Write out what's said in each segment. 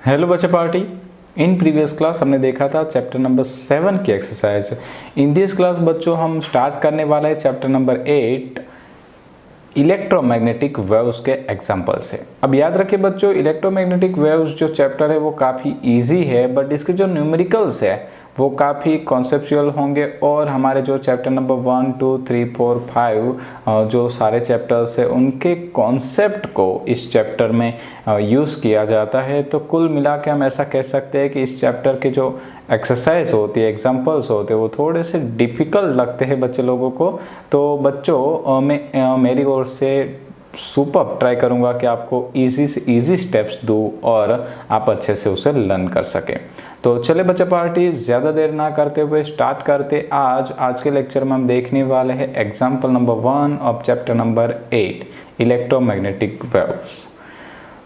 Hello बच्चे party. In previous class हमने देखा था चैप्टर नंबर 7 की एक्सरसाइज। इन दिस क्लास बच्चों हम स्टार्ट करने वाला है चैप्टर नंबर 8 इलेक्ट्रोमैग्नेटिक वेव्स के एग्जांपल से। अब याद रखिए बच्चों, इलेक्ट्रोमैग्नेटिक वेव्स जो चैप्टर है वो काफ़ी इजी है, बट इसके जो न्यूमेरिकल्स है वो काफ़ी कॉन्सेप्चुअल होंगे। और हमारे जो चैप्टर नंबर 1, 2, 3, 4, 5 जो सारे चैप्टर्स है उनके कॉन्सेप्ट को इस चैप्टर में यूज़ किया जाता है। तो कुल मिला के हम ऐसा कह सकते हैं कि इस चैप्टर के जो एक्सरसाइज होती है, एग्जाम्पल्स होते हैं, वो थोड़े से डिफ़िकल्ट लगते हैं बच्चे लोगों को। तो बच्चों मेरी ओर से सुपर ट्राई करूंगा कि आपको इजी से इजी स्टेप्स दूं और आप अच्छे से उसे लर्न कर सकें। तो चले बच्चे पार्टी, ज़्यादा देर ना करते हुए स्टार्ट करते। आज के लेक्चर में हम देखने वाले हैं example number 1 of chapter number 8 electromagnetic waves.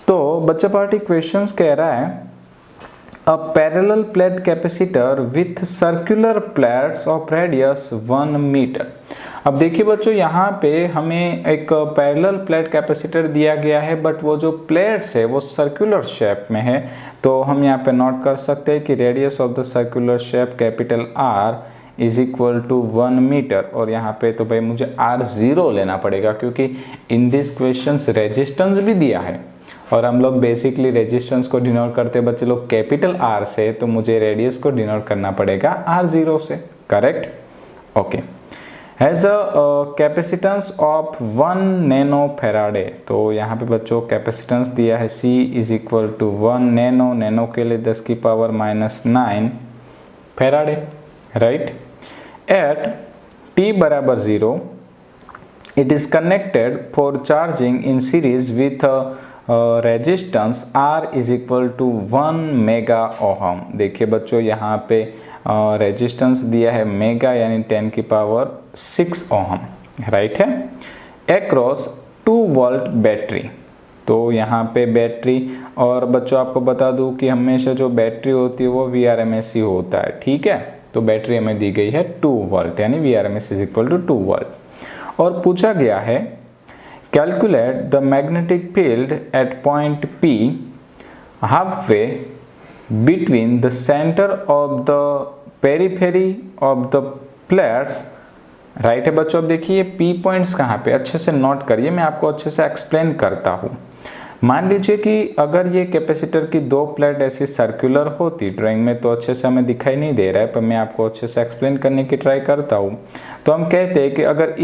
तो बच्चे पार्टी क्वेश्चंस कह रहा है a parallel plate capacitor with circular plates of radius 1 metre. अब देखिए बच्चों, यहाँ पे हमें एक पैरेलल प्लेट कैपेसिटर दिया गया है, बट वो जो प्लेट्स है वो सर्कुलर शेप में है। तो हम यहाँ पे नोट कर सकते हैं कि radius of the circular shape capital R is equal to 1 metre. और यहाँ पे तो भाई मुझे R0 लेना पड़ेगा, क्योंकि इन दिस क्वेश्चन रेजिस्टेंस भी दिया है और हम लोग बेसिकली रेजिस्टेंस को डिनोट करते बच्चे लोग कैपिटल R से, तो मुझे रेडियस को डिनोट करना पड़ेगा R0 से। Correct? Okay. Has a capacitance of 1 nano farad. तो यहाँ पे बच्चों कैपेसिटेंस दिया है C is equal to 1 nano, nano के लिए 10 की power -9 farad, right. At t बराबर 0 it is connected for charging in series with resistance R is equal to 1 mega ohm. देखिए बच्चों, यहाँ पे रेजिस्टेंस दिया है मेगा यानी 10 की पावर 6 ओहम, राइट है। Across 2 volt battery. तो यहाँ पे बैटरी, और बच्चों आपको बता दूं कि हमेशा जो बैटरी होती है वो VRMS ही होता है, ठीक है। तो बैटरी हमें दी गई है 2 वोल्ट यानी VRMS is equal to 2 volt. और पूछा गया है calculate the magnetic field at point P halfway between the center of the periphery of the plates, right है बच्चों। अब देखिए P पॉइंट्स कहाँ पे, अच्छे से नोट करिए, मैं आपको अच्छे से एक्सप्लेन करता हूँ। मान लीजिए कि अगर ये कैपेसिटर की 2 प्लेट ऐसी सर्कुलर होती, ड्राइंग में तो अच्छे से हमें दिखाई नहीं दे रहा है, पर मैं आपको अच्छे से एक्सप्लेन करने की ट्राई करता हूँ। तो हम कहते हैं कि अगर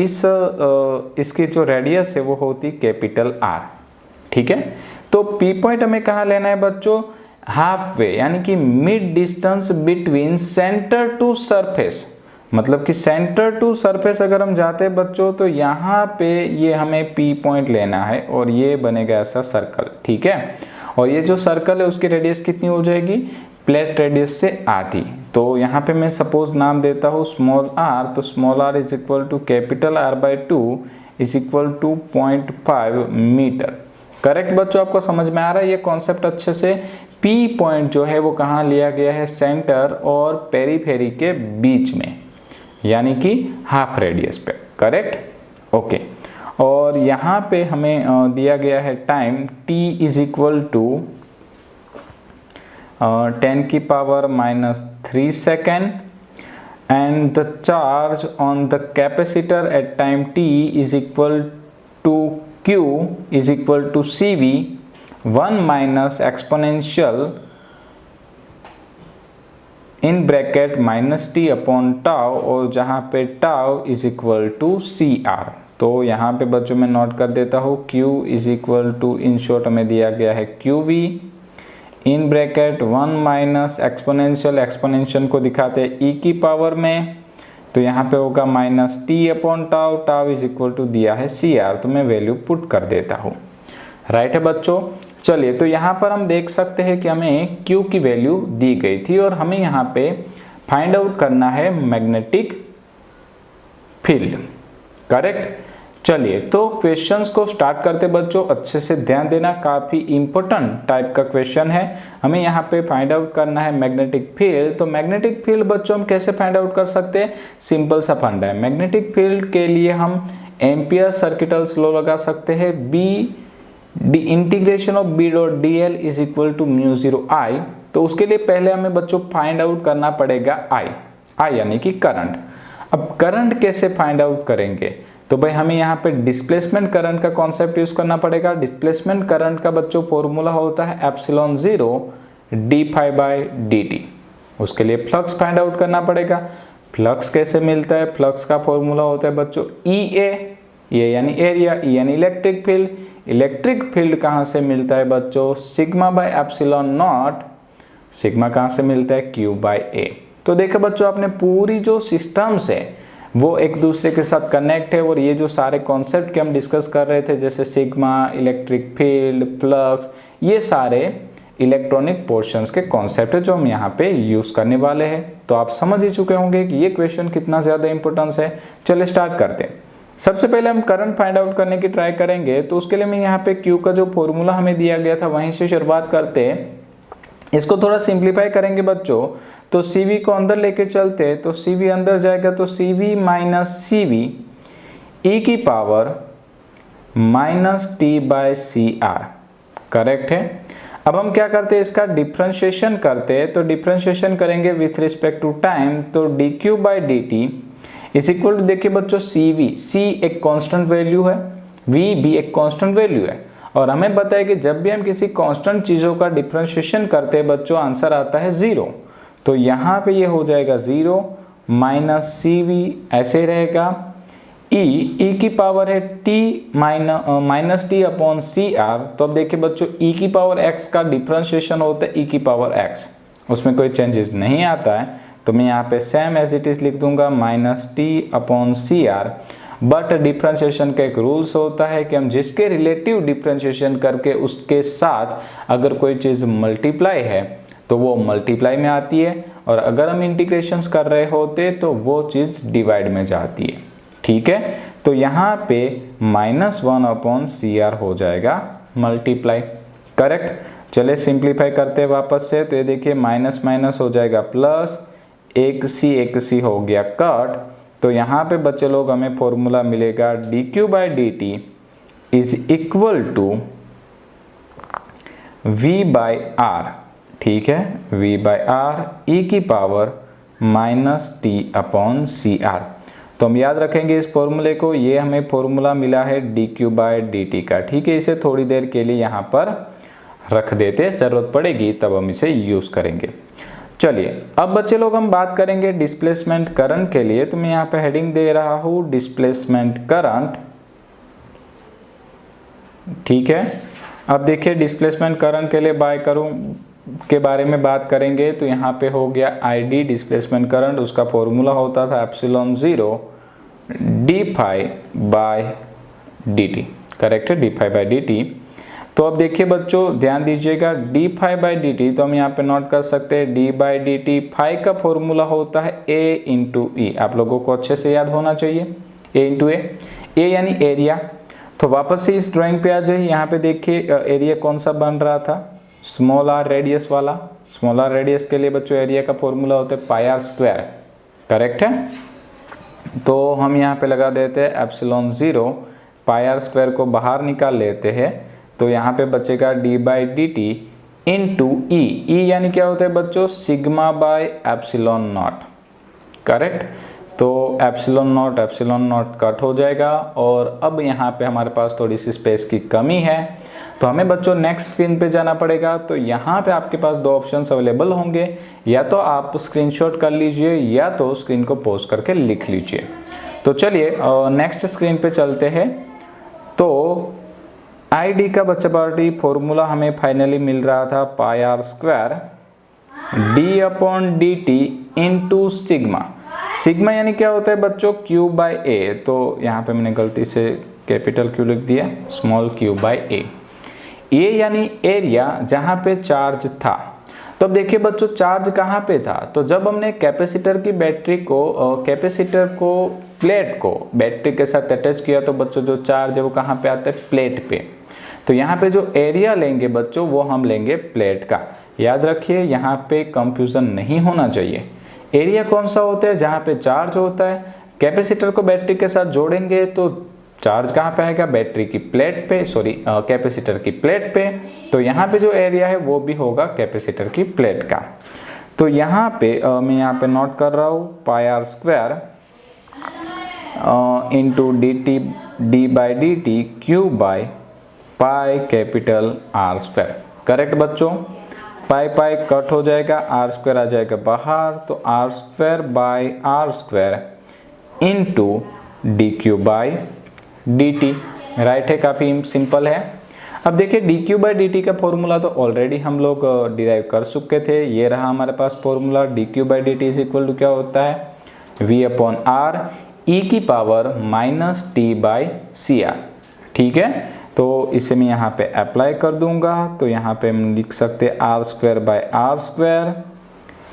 इसकी जो रेडियस है वो होती कैपिटल R, ठीक है। तो P पॉइंट हमें कहाँ लेना है बच्चों? हाफ वे, यानी कि mid distance between centre to surface. मतलब कि सेंटर टू सरफेस अगर हम जाते हैं बच्चों, तो यहाँ पे ये हमें P पॉइंट लेना है और ये बनेगा ऐसा सर्कल, ठीक है। और ये जो सर्कल है उसकी रेडियस कितनी हो जाएगी? प्लेट रेडियस से आधी। तो यहाँ पे मैं सपोज नाम देता हूँ स्मॉल r। तो small r is equal to capital R/2 is equal to 0.5 metre. Correct बच्चों, आपको समझ में आ रहा है ये कॉन्सेप्ट अच्छे से? P पॉइंट जो है वो कहाँ लिया गया है? सेंटर और पेरीफेरी के बीच में, यानी कि हाफ रेडियस पे। करेक्ट? ओके। और यहाँ पे हमें दिया गया है time t is equal to 10 की power -3 second and the charge on the capacitor at time t is equal to Q is equal to CV 1 minus exponential in bracket -t upon tau, और जहाँ पे tau is equal to CR। तो यहाँ पे बच्चों में note कर देता हूँ Q is equal to, in short हमें दिया गया है QV in bracket 1 minus exponential, exponential को दिखाते हैं e की पावर में, तो यहाँ पे होगा -t upon tau, tau is equal to दिया है CR। तो मैं वैल्यू पुट कर देता हूँ, राइट है बच्चों। चलिए, तो यहाँ पर हम देख सकते हैं कि हमें Q की वैल्यू दी गई थी और हमें यहाँ पे फाइंड आउट करना है मैग्नेटिक फील्ड। करेक्ट? चलिए, तो क्वेश्चंस को स्टार्ट करते बच्चों, अच्छे से ध्यान देना, काफी इंपॉर्टेंट टाइप का क्वेश्चन है। हमें यहाँ पे फाइंड आउट करना है मैग्नेटिक फील्ड। तो मैग्नेटिक फील्ड बच्चों हम कैसे फाइंड आउट कर सकते हैं? सिंपल सा फंडा है। मैग्नेटिक फील्ड के लिए हम एम्पियर सर्किटल्स लॉ लगा सकते हैं। B integration of B dot D L is equal to mu zero I. तो उसके लिए पहले हमें बच्चों फाइंड आउट करना पड़ेगा आई यानी कि करंट। अब करंट कैसे फाइंड आउट करेंगे, तो भाई हमें यहाँ पे डिस्प्लेसमेंट करंट का कॉन्सेप्ट यूज करना पड़ेगा। डिस्प्लेसमेंट करंट का बच्चों फॉर्मूला होता है epsilon zero D phi by D t. उसके लिए फ्लक्स फाइंड आउट करना पड़ेगा। फ्लक्स कैसे मिलता है, फ्लक्स का फॉर्मूला होता है बच्चों ई ए यानी एरिया, ई यानी इलेक्ट्रिक फील्ड। इलेक्ट्रिक फील्ड कहाँ से मिलता है बच्चों, sigma by epsilon not. Sigma कहाँ से मिलता है, क्यू बाय ए। तो देखो बच्चों आपने पूरी जो सिस्टम्स है वो एक दूसरे के साथ कनेक्ट है, और ये जो सारे कॉन्सेप्ट के हम डिस्कस कर रहे थे जैसे सिग्मा, इलेक्ट्रिक फील्ड, फ्लक्स, ये सारे इलेक्ट्रॉनिक पोर्शंस के कॉन्सेप्ट है जो हम यहाँ पे यूज करने वाले हैं। तो आप समझ ही चुके होंगे कि ये क्वेश्चन कितना ज्यादा इंपॉर्टेंस है। चलिए स्टार्ट करते हैं। सबसे पहले हम करंट फाइंड आउट करने की ट्राई करेंगे। तो उसके लिए मैं यहाँ पे Q का जो फॉर्मूला हमें दिया गया था वहीं से शुरुआत करते हैं। इसको थोड़ा सिंप्लीफाई करेंगे बच्चों, तो CV को अंदर लेके चलते, तो CV अंदर जाएगा तो CV माइनस CV e की power minus t by c r, correct है। अब हम क्या करते हैं, इसका डिफरेंशिएशन करते हैं। तो डिफरेंशिएशन करेंगे विथ रिस्पेक्ट टू टाइम, तो d Q by D T is equal to, देखिए बच्चों CV, C एक कांस्टेंट वैल्यू है, V भी एक कांस्टेंट वैल्यू है, और हमें पता है कि जब भी हम किसी कांस्टेंट चीज़ों का डिफरेंशिएशन करते हैं बच्चों आंसर आता है 0। तो यहाँ पे ये हो जाएगा 0 माइनस CV ऐसे रहेगा, ई की पावर है t minus t upon c r. तो अब देखिए बच्चों ई की पावर एक्स का डिफरेंशिएशन होता है ई की पावर एक्स, उसमें कोई चेंजेस नहीं आता है। तो मैं यहाँ पे सेम एज इट इज लिख दूंगा minus t upon c r. But differentiation का एक रूल्स होता है कि हम जिसके रिलेटिव डिफरेंशिएशन करके उसके साथ अगर कोई चीज़ मल्टीप्लाई है तो वो मल्टीप्लाई में आती है, और अगर हम इंटीग्रेशंस कर रहे होते तो वो चीज़ डिवाइड में जाती है, ठीक है। तो यहाँ पे -1 अपॉन सी आर हो जाएगा मल्टीप्लाई, करेक्ट। चले सिंप्लीफाई करते हैं वापस से। तो ये देखिए माइनस माइनस हो जाएगा प्लस, एक सी हो गया कट। तो यहाँ पे बच्चे लोग हमें फॉर्मूला मिलेगा d Q by D T is equal to v by r, ठीक है, वी बाई आर ई की power minus t upon c r. तो हम याद रखेंगे इस फॉर्मूले को, ये हमें फॉर्मूला मिला है D Q by D T का, ठीक है। इसे थोड़ी देर के लिए यहाँ पर रख देते, जरूरत पड़ेगी तब हम इसे यूज करेंगे। चलिए अब बच्चे लोग हम बात करेंगे डिस्प्लेसमेंट करंट के लिए। तो मैं यहाँ पे हेडिंग दे रहा हूँ डिस्प्लेसमेंट करंट, ठीक है। अब देखिए डिस्प्लेसमेंट करंट के लिए बाय करूँ के बारे में बात करेंगे। तो यहाँ पे हो गया ID डिस्प्लेसमेंट करंट, उसका फॉर्मूला होता था epsilon zero D phi by D T, correct है, D phi by D T. तो अब देखिए बच्चों ध्यान दीजिएगा, D phi by D T तो हम यहाँ पे नोट कर सकते हैं D by D T. Phi का फॉर्मूला होता है ए इंटू ई, आप लोगों को अच्छे से याद होना चाहिए, ए इंटू ए यानी एरिया। तो वापस से इस ड्राइंग पे आ जाइए। यहाँ पे देखिए एरिया कौन सा बन रहा था, स्मॉल आर रेडियस वाला। स्मॉल आर रेडियस के लिए बच्चों एरिया का फॉर्मूला होता है पाई आर स्क्वायर, करेक्ट है। तो हम यहाँ पे लगा देते हैं epsilon zero, pi R square को बाहर निकाल लेते हैं। तो यहाँ पे बचेगा D by D T into E यानी क्या होता है बच्चों, sigma by epsilon naught, correct. तो एप्सिलॉन नॉट कट हो जाएगा, और अब यहाँ पे हमारे पास थोड़ी सी स्पेस की कमी है। तो हमें बच्चों नेक्स्ट स्क्रीन पे जाना पड़ेगा। तो यहाँ पे आपके पास दो ऑप्शंस अवेलेबल होंगे, या तो आप स्क्रीनशॉट कर लीजिए या तो स्क्रीन को पॉज करके लिख लीजिए। तो चलिए नेक्स्ट स्क्रीन पे चलते हैं। तो ID का बच्चा पार्टी फॉर्मूला हमें फाइनली मिल रहा था pi R square D upon D T into sigma. Sigma यानी क्या होता है बच्चों, Q बाई ए। तो यहाँ पे मैंने गलती से कैपिटल Q लिख दिया, स्मॉल q बाई ए यानी एरिया जहाँ पे चार्ज था। तो अब देखिए बच्चों चार्ज कहाँ पे था, तो जब हमने कैपेसिटर की बैटरी को कैपेसिटर को प्लेट को बैटरी के साथ अटैच किया, तो बच्चों जो चार्ज है वो कहाँ पे आता है, प्लेट पे। तो यहाँ पे जो एरिया लेंगे बच्चों वो हम लेंगे प्लेट का। याद रखिए यहाँ पे कंफ्यूजन नहीं होना चाहिए। एरिया कौन सा होता है, जहाँ पे चार्ज होता है। कैपेसिटर को बैटरी के साथ जोड़ेंगे तो चार्ज कहाँ पे आएगा, बैटरी की प्लेट पे, सॉरी कैपेसिटर की प्लेट पे। तो यहाँ पे जो एरिया है वो भी होगा कैपेसिटर की प्लेट का। तो यहाँ पे मैं यहाँ पे नोट कर रहा हूँ pi R square into D by D T Q by pi capital R square. Correct बच्चों, पाई पाई कट हो जाएगा, आर स्क्वायर आ जाएगा बाहर, तो R square by are square into D Q by D T. Right है, काफ़ी simple है। अब देखिए D Q by D T का फॉर्मूला तो ऑलरेडी हम लोग डिराइव कर चुके थे। ये रहा हमारे पास formula, D Q by D T is equal to क्या होता है, वी अपॉन आर ई की power minus T by C R. ठीक है, तो इसे मैं यहाँ पे अप्लाई कर दूंगा। तो यहाँ पे हम लिख सकते हैं r square by are square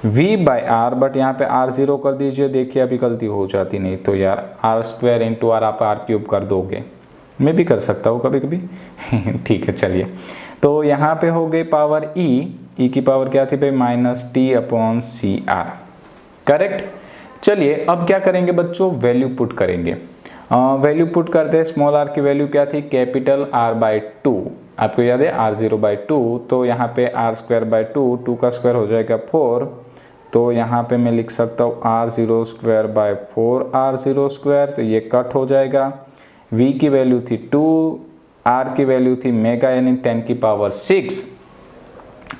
v by r, but यहाँ पे आर जीरो कर दीजिए। देखिए अभी गलती हो जाती, नहीं तो यार आर स्क्वायर इंटू आर आप आर क्यूब कर दोगे, मैं भी कर सकता हूँ कभी कभी ठीक है चलिए। तो यहाँ पे हो गई पावर ई की पावर क्या थी भाई, minus t upon c r. Correct. चलिए अब क्या करेंगे बच्चों, वैल्यू पुट करेंगे। वैल्यू पुट करते हैं। स्मॉल आर की वैल्यू क्या थी, कैपिटल आर बाई टू, आपको याद है आर जीरो बाई टू। तो यहाँ पे r square by two, two का स्क्वायर हो जाएगा 4। तो यहाँ पे मैं लिख सकता हूँ r zero square by 4 r zero square, तो ये कट हो जाएगा। v की वैल्यू थी 2, r की वैल्यू थी मेगा यानी 10 की पावर 6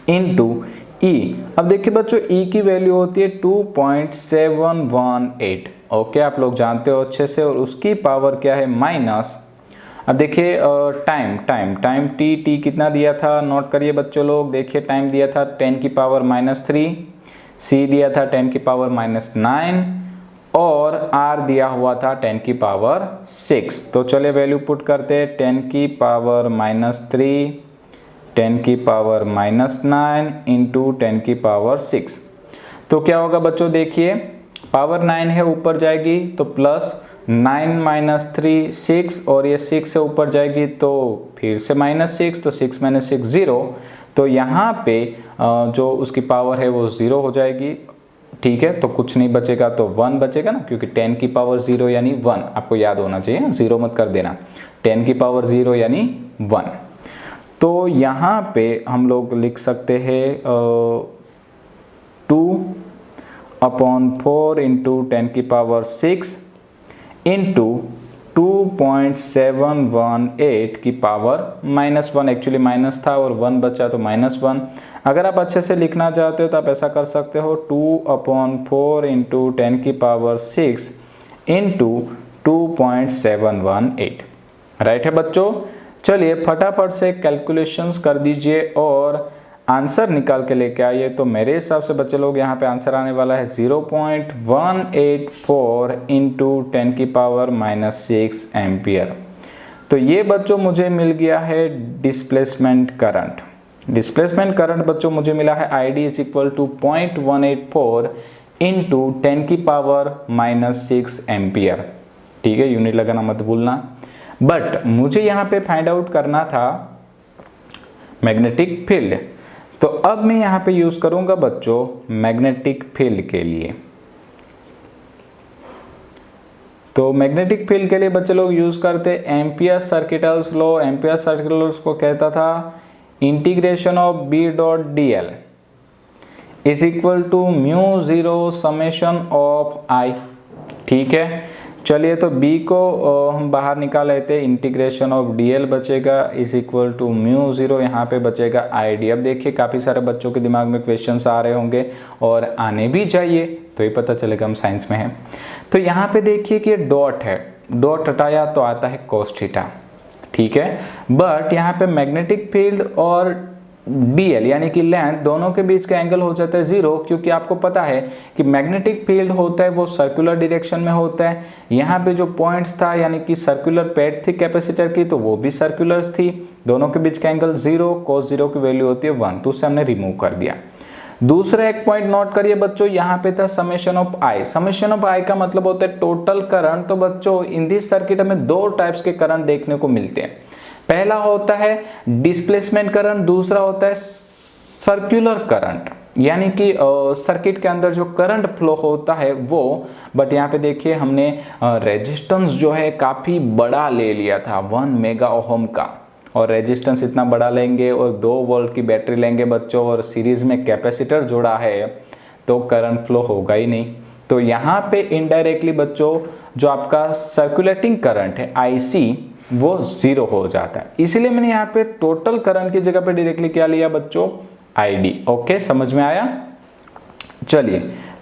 इंटू e। अब देखिए बच्चों e की वैल्यू होती है 2.718। ओके, आप लोग जानते हो अच्छे से। और उसकी पावर क्या है, माइनस। अब देखिए टाइम t कितना दिया था, नोट करिए बच्चों लोग। देखिए टाइम दिया था 10 की पावर -3, c दिया था 10 की पावर -9 और r दिया हुआ था 10 की पावर 6। तो चले वैल्यू पुट करते हैं। 10 की पावर -3, 10 की पावर -9 इंटू 10 की पावर 6। तो क्या होगा बच्चों, देखिए पावर 9 है ऊपर जाएगी तो प्लस 9 माइनस 3 6, और ये 6 से ऊपर जाएगी तो फिर से -6, तो 6 - 6 0। तो यहाँ पे जो उसकी पावर है वो 0 हो जाएगी। ठीक है, तो कुछ नहीं बचेगा, तो 1 बचेगा ना, क्योंकि 10 की पावर 0 यानी 1, आपको याद होना चाहिए ना, 0 मत कर देना। 10 की पावर 0 यानी 1। तो यहाँ पे हम लोग लिख सकते हैं 2/4 इंटू 10 की पावर 6 इंटू 2.718 की पावर -1। एक्चुअली माइनस था और 1 बचा तो -1। अगर आप अच्छे से लिखना चाहते हो तो आप ऐसा कर सकते हो 2/4 इंटू 10 की पावर 6 इंटू 2.718। राइट है बच्चों। चलिए फटाफट से कैलकुलेशंस कर दीजिए और आंसर निकाल के लेके आइए। तो मेरे हिसाब से बच्चे लोग यहाँ पे आंसर आने वाला है 0.184 इंटू 10 की पावर -6 एम्पियर। तो ये बच्चों मुझे मिल गया है डिस्प्लेसमेंट करंट। डिस्प्लेसमेंट करंट बच्चों मुझे मिला है ID is equal to 0.184 into 10 की पावर -6 एम्पियर। ठीक है, यूनिट लगाना मत भूलना। बट मुझे यहाँ पे फाइंड आउट करना था मैग्नेटिक फील्ड। तो अब मैं यहाँ पे यूज करूंगा बच्चों मैग्नेटिक फील्ड के लिए। तो मैग्नेटिक फील्ड के लिए बच्चे लोग यूज करते Ampere circuitals law. Ampere circuitals को कहता था integration of B dot DL is equal to μ0 summation of I। ठीक है, चलिए तो B को हम बाहर निकाल लेते हैं। इंटीग्रेशन ऑफ DL बचेगा इज इक्वल टू μ0, यहाँ पे बचेगा ID। अब देखिए काफ़ी सारे बच्चों के दिमाग में क्वेश्चंस आ रहे होंगे और आने भी चाहिए, तो ये पता चलेगा हम साइंस में हैं। तो यहाँ पे देखिए कि डॉट है, डॉट हटाया तो आता है cos थीटा। ठीक है, बट यहाँ पे मैग्नेटिक फील्ड और DL यानी कि लेंथ दोनों के बीच का एंगल हो जाता है 0, क्योंकि आपको पता है कि मैग्नेटिक फील्ड होता है वो सर्कुलर डायरेक्शन में होता है। यहाँ पे जो पॉइंट्स था यानी कि सर्कुलर पैड थी कैपेसिटर की, तो वो भी सर्कुलर थी। दोनों के बीच का एंगल 0, cos 0 की वैल्यू होती है 1, तो उसे हमने रिमूव कर दिया। दूसरा एक पॉइंट नोट करिए बच्चों, यहाँ पे था summation of I। Summation of I का मतलब होता है टोटल करंट। तो बच्चों इन दिस सर्किट हमें दो टाइप्स के करंट देखने को मिलते हैं। पहला होता है डिस्प्लेसमेंट करंट, दूसरा होता है सर्कुलर करंट। यानी कि सर्किट के अंदर जो करंट फ्लो होता है वो, बट यहाँ पे देखिए हमने रेजिस्टेंस जो है काफ़ी बड़ा ले लिया था 1 मेगा ओहम का, और रेजिस्टेंस इतना बड़ा लेंगे और 2 वोल्ट की बैटरी लेंगे बच्चों, और सीरीज में कैपेसिटर जोड़ा है तो करंट फ्लो होगा ही नहीं। तो यहाँ पे इनडायरेक्टली बच्चों जो आपका सर्कुलेटिंग करंट है IC वो 0 हो जाता है, इसलिए मैंने यहाँ पे टोटल करंट की जगह पे डायरेक्टली क्या लिया बच्चों, ID। ओके, समझ में आया। चलिए,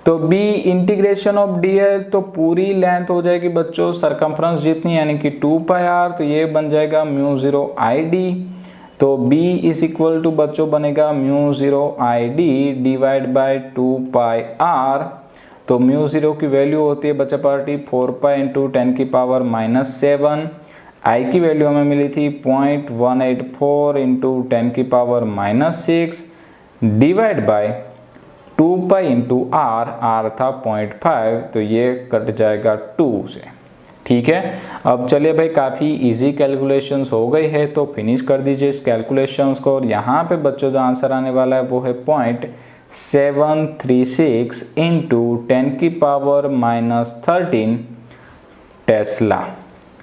तो B इंटीग्रेशन ऑफ डी है, तो पूरी लेंथ हो जाएगी बच्चों सरकमफ्रेंस जितनी, यानी कि 2πr, तो ये बन जाएगा μ0 ID। तो B इज इक्वल टू बच्चों बनेगा μ0 ID डिवाइड बाय 2πr। तो μ0 की वैल्यू होती है बच्चा पार्टी 4π इंटू 10 की पावर -7। I की वैल्यू हमें मिली थी 0.184 इंटू 10 की power -6 divide by 2π into r था 0.5, तो ये कट जाएगा 2 से। ठीक है, अब चलिए भाई काफ़ी इजी कैलकुलेशंस हो गई है, तो फिनिश कर दीजिए इस कैलकुलेशंस को। और यहाँ पे बच्चों जो आंसर आने वाला है वो है 0.736 इंटू 10 की पावर -13 टेस्ला।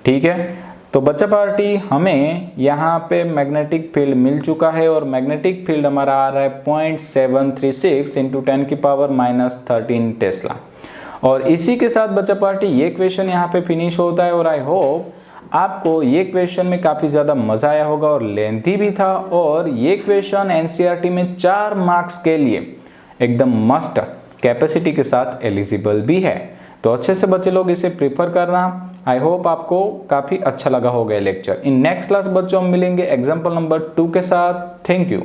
ठीक है, तो बच्चा पार्टी हमें यहाँ पे मैग्नेटिक फील्ड मिल चुका है, और मैग्नेटिक फील्ड हमारा आ रहा है 0.736 इंटू 10 की पावर -13 टेस्ला। और इसी के साथ बच्चा पार्टी ये क्वेश्चन यहाँ पे फिनिश होता है, और आई होप आपको ये क्वेश्चन में काफ़ी ज़्यादा मज़ा आया होगा और लेंथी भी था, और ये क्वेश्चन एनसीईआरटी में 4 मार्क्स के लिए एकदम मस्ट कैपेसिटी के साथ एलिजिबल भी है। तो अच्छे से बच्चे लोग इसे प्रिफर करना। आई होप आपको काफ़ी अच्छा लगा होगा लेक्चर। इन नेक्स्ट क्लास बच्चों हम मिलेंगे एग्जाम्पल नंबर 2 के साथ। Thank you.